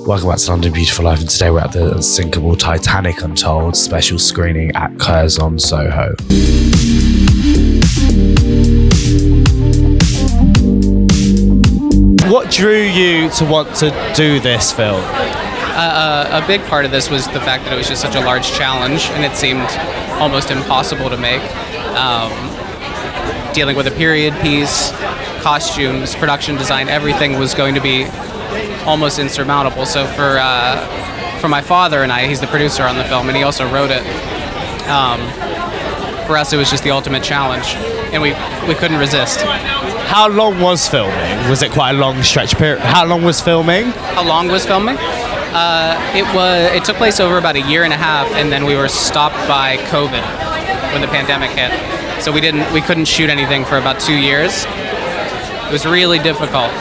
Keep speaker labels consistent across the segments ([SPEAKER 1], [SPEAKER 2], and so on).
[SPEAKER 1] Welcome back to London Beautiful Life, and today we're at the Unsinkable Titanic Untold special screening at Curzon, Soho. What drew you to want to do this film?
[SPEAKER 2] A big part of this was the fact that it was just such a large challenge, and it seemed almost impossible to make. Dealing with a period piece, costumes, production design, everything was going to be almost insurmountable. So for my father and I, he's the producer on the film, and he also wrote it. For us, it was just the ultimate challenge, and we couldn't resist.
[SPEAKER 1] How long was filming? Was it quite a long stretch period? How long was filming?
[SPEAKER 2] How long was filming? It took place over about a year and a half, and then we were stopped by COVID when the pandemic hit. So we couldn't shoot anything for about 2 years. It was really difficult.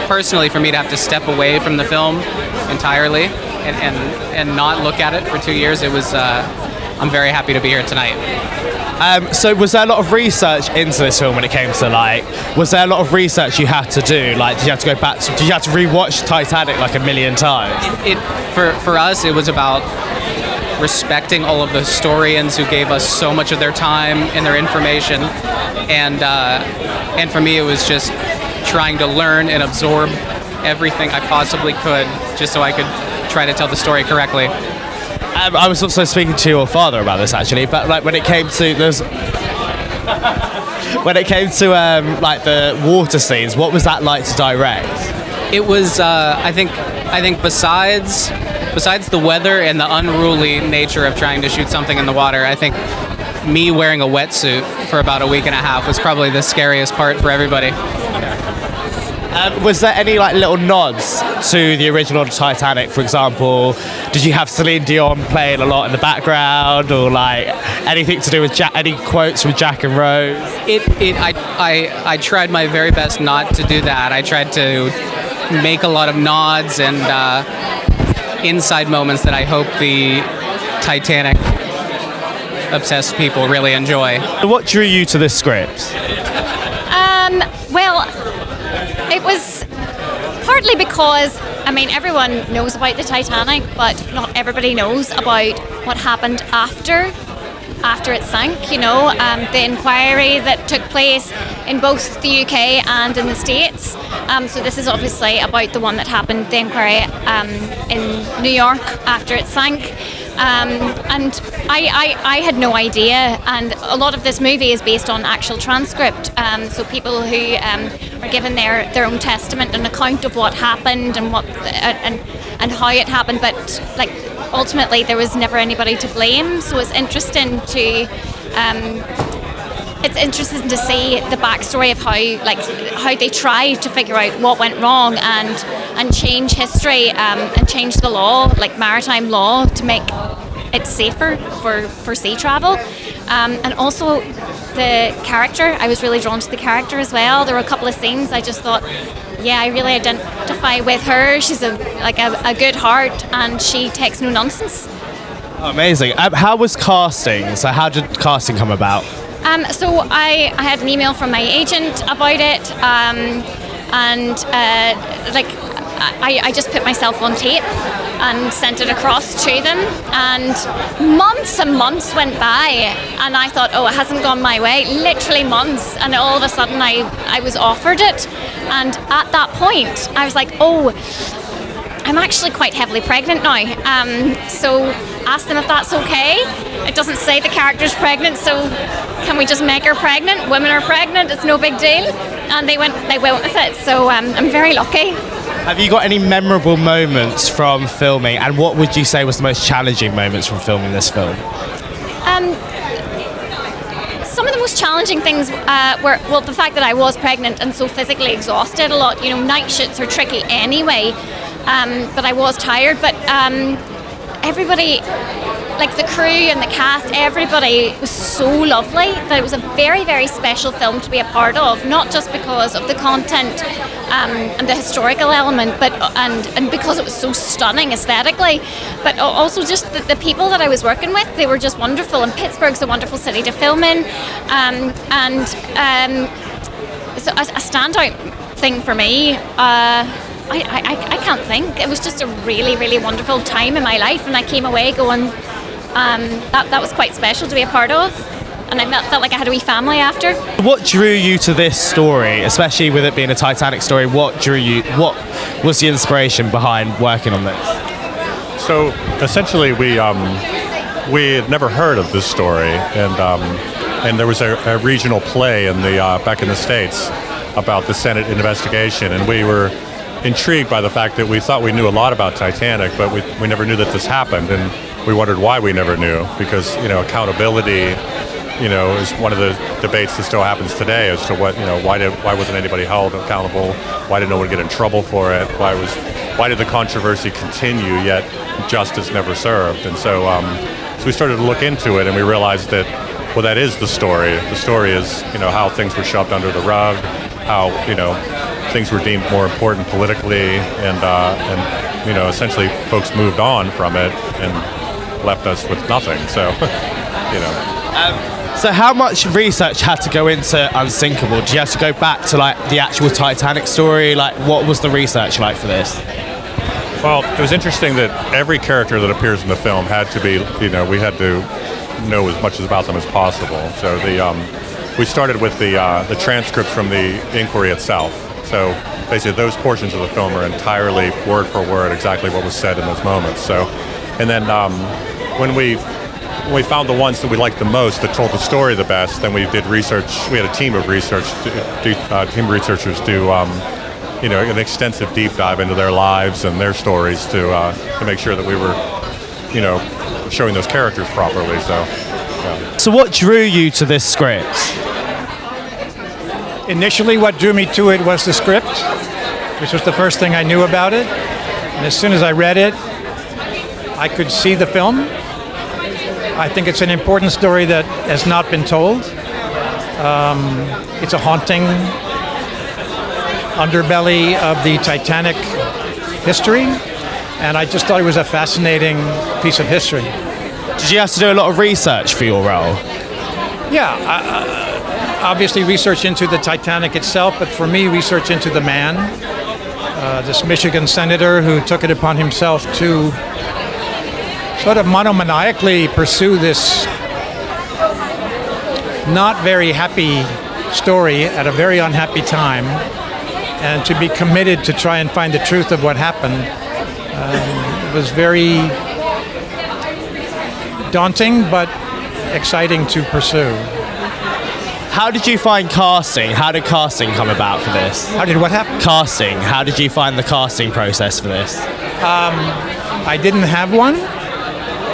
[SPEAKER 2] Personally, for me to have to step away from the film entirely and not look at it for 2 years, it was. I'm very happy to be here tonight.
[SPEAKER 1] So was there a lot of research into this film when it came to was there a lot of research you had to do? Did you have to go back, did you have to rewatch Titanic like a million times?
[SPEAKER 2] For us, it was about respecting all of the historians who gave us so much of their time and their information. And for me, it was just trying to learn and absorb everything I possibly could just so I could try to tell the story correctly.
[SPEAKER 1] I was also speaking to your father about this actually, but when it came to the water scenes, what was that like to direct?
[SPEAKER 2] It was I think besides the weather and the unruly nature of trying to shoot something in the water, I think me wearing a wetsuit for about a week and a half was probably the scariest part for everybody.
[SPEAKER 1] Was there any little nods to the original Titanic? For example, did you have Celine Dion playing a lot in the background, or anything to do with any quotes from Jack and Rose?
[SPEAKER 2] I tried my very best not to do that. I tried to make a lot of nods and inside moments that I hope the Titanic obsessed people really enjoy.
[SPEAKER 1] What drew you to this script?
[SPEAKER 3] Well, it was partly because, everyone knows about the Titanic, but not everybody knows about what happened after it sank, the inquiry that took place in both the UK and in the States. So this is obviously about the one that happened, the inquiry in New York after it sank. And I had no idea, and a lot of this movie is based on actual transcript, so people who are given their own testament and account of what happened and what and how it happened, but ultimately there was never anybody to blame. So it's interesting to see the backstory of how they tried to figure out what went wrong and change history and change the law, maritime law, to make it safer for sea travel. And also the character, I was really drawn to the character as well. There were a couple of scenes I just thought, I really identify with her. She's a good heart, and she takes no nonsense.
[SPEAKER 1] Oh, amazing. How was casting? So how did casting come about?
[SPEAKER 3] So I had an email from my agent about it, I just put myself on tape and sent it across to them, and months and months went by, and I thought, it hasn't gone my way, literally months, and all of a sudden I was offered it, and at that point I was like, I'm actually quite heavily pregnant now, so asked them if that's okay. It doesn't say the character's pregnant, so can we just make her pregnant? Women are pregnant, it's no big deal. And they went with it, so I'm very lucky.
[SPEAKER 1] Have you got any memorable moments from filming, and what would you say was the most challenging moments from filming this film?
[SPEAKER 3] Some of the most challenging things were, the fact that I was pregnant and so physically exhausted a lot. Night shoots are tricky anyway, but I was tired. But everybody, the crew and the cast, everybody was so lovely that it was a very, very special film to be a part of, not just because of the content and the historical element, but and because it was so stunning aesthetically, but also just the people that I was working with. They were just wonderful, and Pittsburgh's a wonderful city to film in, so a standout thing for me I can't think. It was just a really, really wonderful time in my life, and I came away going, that was quite special to be a part of, and I felt like I had a wee family after.
[SPEAKER 1] What drew you to this story, especially with it being a Titanic story? What drew you? What was the inspiration behind working on this?
[SPEAKER 4] So essentially, we had never heard of this story, and there was a regional play in the back in the States about the Senate investigation, and we were intrigued by the fact that we thought we knew a lot about Titanic, but we never knew that this happened, and we wondered why we never knew, because accountability is one of the debates that still happens today as to why wasn't anybody held accountable, why did no one get in trouble for it, why did the controversy continue yet justice never served. And so we started to look into it, and we realized that that is the story. The story is how things were shoved under the rug, how things were deemed more important politically, and essentially folks moved on from it and left us with nothing. So
[SPEAKER 1] So how much research had to go into Unsinkable? Do you have to go back to the actual Titanic story? What was the research like for this?
[SPEAKER 4] Well, it was interesting that every character that appears in the film had to be, we had to know as much about them as possible. So we started with the transcripts from the inquiry itself. So basically those portions of the film are entirely word for word exactly what was said in those moments. So, and then when we found the ones that we liked the most, that told the story the best, then we did research. We had a team of researchers do an extensive deep dive into their lives and their stories to make sure that we were showing those characters properly.
[SPEAKER 1] So what drew you to this script?
[SPEAKER 5] Initially, what drew me to it was the script, which was the first thing I knew about it. And as soon as I read it, I could see the film. I think it's an important story that has not been told. It's a haunting underbelly of the Titanic history, and I just thought it was a fascinating piece of history.
[SPEAKER 1] Did you have to do a lot of research for your role?
[SPEAKER 5] Yeah, obviously research into the Titanic itself, but for me, research into the man, this Michigan senator who took it upon himself to sort of monomaniacally pursue this not very happy story at a very unhappy time, and to be committed to try and find the truth of what happened. It was very daunting, but exciting to pursue.
[SPEAKER 1] How did you find casting? How did casting come about for this?
[SPEAKER 5] How did what happen?
[SPEAKER 1] Casting. How did you find the casting process for this?
[SPEAKER 5] I didn't have one.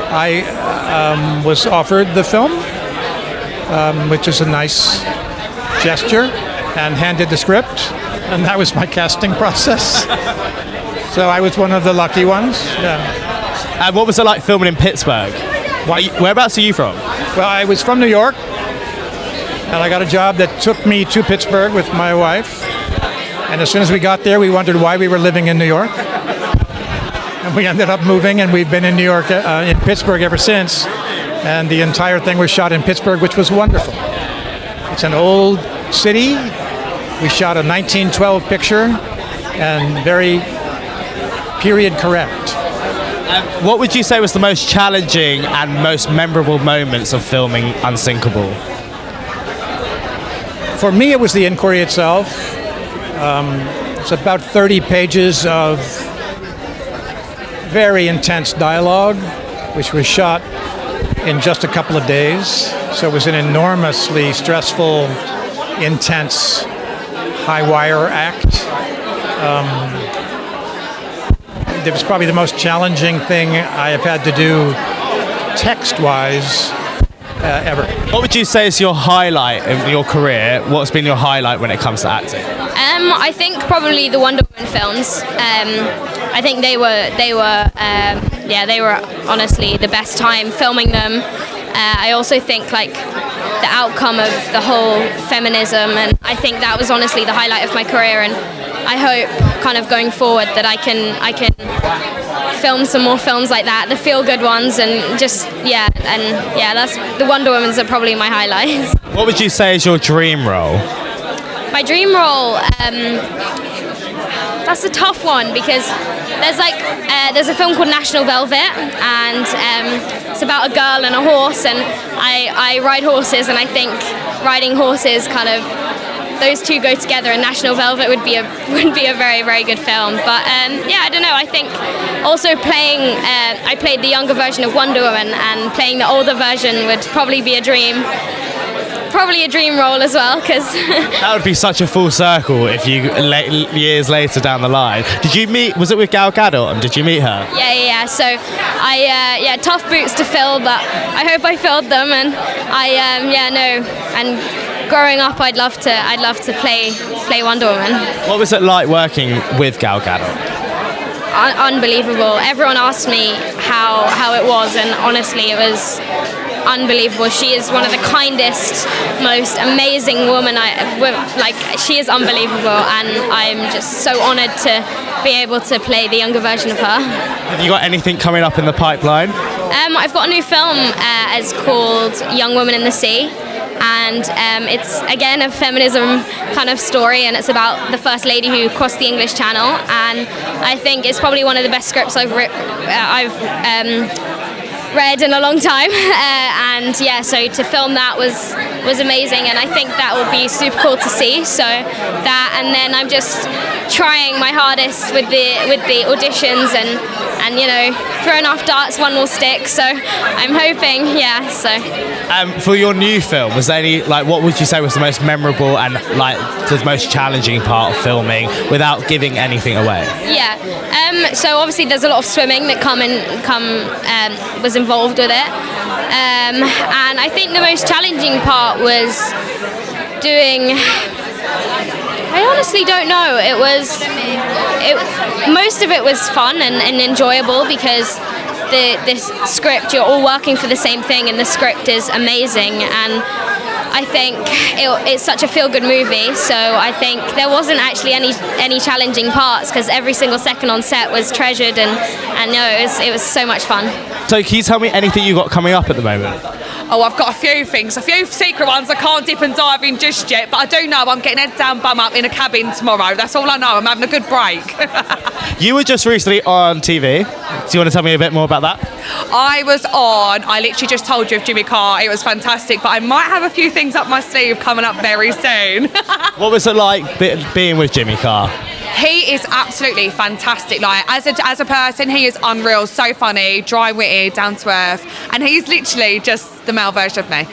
[SPEAKER 5] I was offered the film, which is a nice gesture, and handed the script, and that was my casting process. So I was one of the lucky ones. Yeah.
[SPEAKER 1] And what was it like filming in Pittsburgh? Whereabouts are you from?
[SPEAKER 5] Well, I was from New York, and I got a job that took me to Pittsburgh with my wife. And as soon as we got there, we wondered why we were living in New York. And we ended up moving, and we've been in New York, in Pittsburgh ever since. And the entire thing was shot in Pittsburgh, which was wonderful. It's an old city. We shot a 1912 picture, and very period correct.
[SPEAKER 1] What would you say was the most challenging and most memorable moments of filming Unsinkable?
[SPEAKER 5] For me, it was the inquiry itself. It's about 30 pages of very intense dialogue, which was shot in just a couple of days. So it was an enormously stressful, intense, high-wire act. It was probably the most challenging thing I have had to do text-wise ever.
[SPEAKER 1] What would you say is your highlight in your career? What's been your highlight when it comes to acting?
[SPEAKER 6] I think probably the Wonder Woman films. I think they were honestly the best time filming them. I also think the outcome of the whole feminism, and I think that was honestly the highlight of my career. And I hope, kind of going forward, that I can film some more films like that, the feel-good ones, and that's the Wonder Womans are probably my highlights.
[SPEAKER 1] What would you say is your dream role?
[SPEAKER 6] My dream role, that's a tough one because there's a film called National Velvet, and it's about a girl and a horse, and I ride horses, and I think riding horses kind of, those two go together, and National Velvet would be a very, very good film. But yeah, I don't know. I think also I played the younger version of Wonder Woman, and playing the older version would probably be a dream. Probably a dream role as well, because
[SPEAKER 1] that would be such a full circle if you years later down the line. Did you meet? Was it with Gal Gadot? Did you meet her?
[SPEAKER 6] Yeah. So I tough boots to fill, but I hope I filled them, and and growing up, I'd love to play Wonder Woman.
[SPEAKER 1] What was it like working with Gal Gadot?
[SPEAKER 6] Unbelievable. Everyone asked me how it was, and honestly, it was unbelievable. She is one of the kindest, most amazing women. She is unbelievable, and I'm just so honoured to be able to play the younger version of her.
[SPEAKER 1] Have you got anything coming up in the pipeline?
[SPEAKER 6] I've got a new film. It's called Young Woman in the Sea, and it's again a feminism kind of story, and it's about the First Lady who crossed the English Channel, and I think it's probably one of the best scripts I've read in a long time, and yeah, so to film that was amazing, and I think that will be super cool to see. So that, and then I'm just trying my hardest with the auditions, and you know, throw enough darts, one will stick. So I'm hoping, yeah. So
[SPEAKER 1] for your new film, was there any, like, what would you say was the most memorable and like the most challenging part of filming, without giving anything away?
[SPEAKER 6] Yeah. So obviously there's a lot of swimming that was involved with it, and I think the most challenging part was doing. I honestly don't know. Most of it was fun and enjoyable, because this script, you're all working for the same thing, and the script is amazing, and I think it's such a feel-good movie, so I think there wasn't actually any challenging parts, because every single second on set was treasured, and no, it was so much fun.
[SPEAKER 1] So can you tell me anything you got coming up at the moment?
[SPEAKER 7] Oh, I've got a few things, a few secret ones I can't dip and dive in just yet, but I do know I'm getting head down, bum up in a cabin tomorrow. That's all I know. I'm having a good break.
[SPEAKER 1] You were just recently on TV. Do you want to tell me a bit more about that?
[SPEAKER 7] I literally just told you of Jimmy Carr. It was fantastic, but I might have a few things up my sleeve coming up very soon.
[SPEAKER 1] What was it like being with Jimmy Carr?
[SPEAKER 7] He is absolutely fantastic. Like, as a person, he is unreal, so funny, dry-witted, down to earth, and he's literally just the male version of me.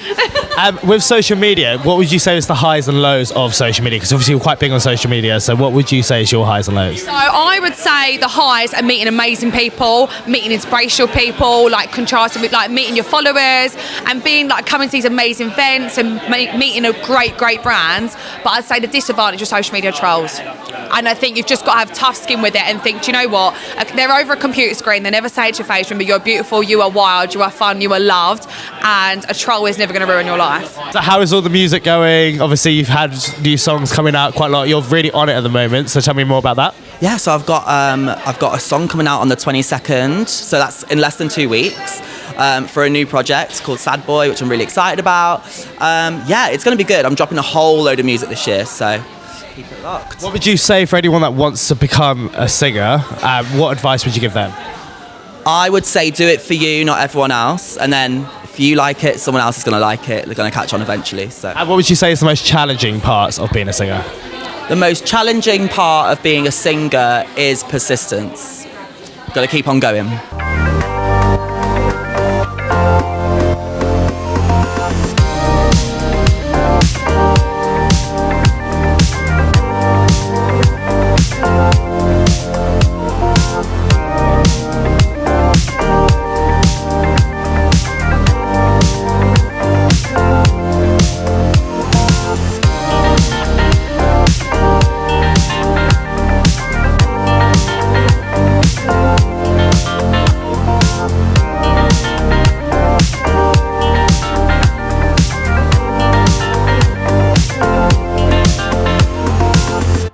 [SPEAKER 1] With social media, what would you say is the highs and lows of social media? Because obviously you're quite big on social media, so what would you say is your highs and lows?
[SPEAKER 7] So I would say the highs are meeting amazing people, meeting inspirational people, like contrasting with like meeting your followers, and being like coming to these amazing events and meeting a great brands. But I'd say the disadvantage of social media trolls. And I think you've just got to have tough skin with it and think, do you know what? They're over a computer screen. They never say it to your face. Remember, you're beautiful, you are wild, you are fun, you are loved. And a troll is never going to ruin your life.
[SPEAKER 1] So how is all the music going? Obviously, you've had new songs coming out quite a lot. You're really on it at the moment. So tell me more about that.
[SPEAKER 8] Yeah, so I've got a song coming out on the 22nd. So that's in less than 2 weeks. For a new project called Sad Boy, which I'm really excited about. Yeah, it's going to be good. I'm dropping a whole load of music this year, so keep it locked.
[SPEAKER 1] What would you say for anyone that wants to become a singer? What advice would you give them?
[SPEAKER 8] I would say do it for you, not everyone else. And then if you like it, someone else is going to like it. They're going to catch on eventually. So.
[SPEAKER 1] And what would you say is the most challenging parts of being a singer?
[SPEAKER 8] The most challenging part of being a singer is persistence. Got to keep on going.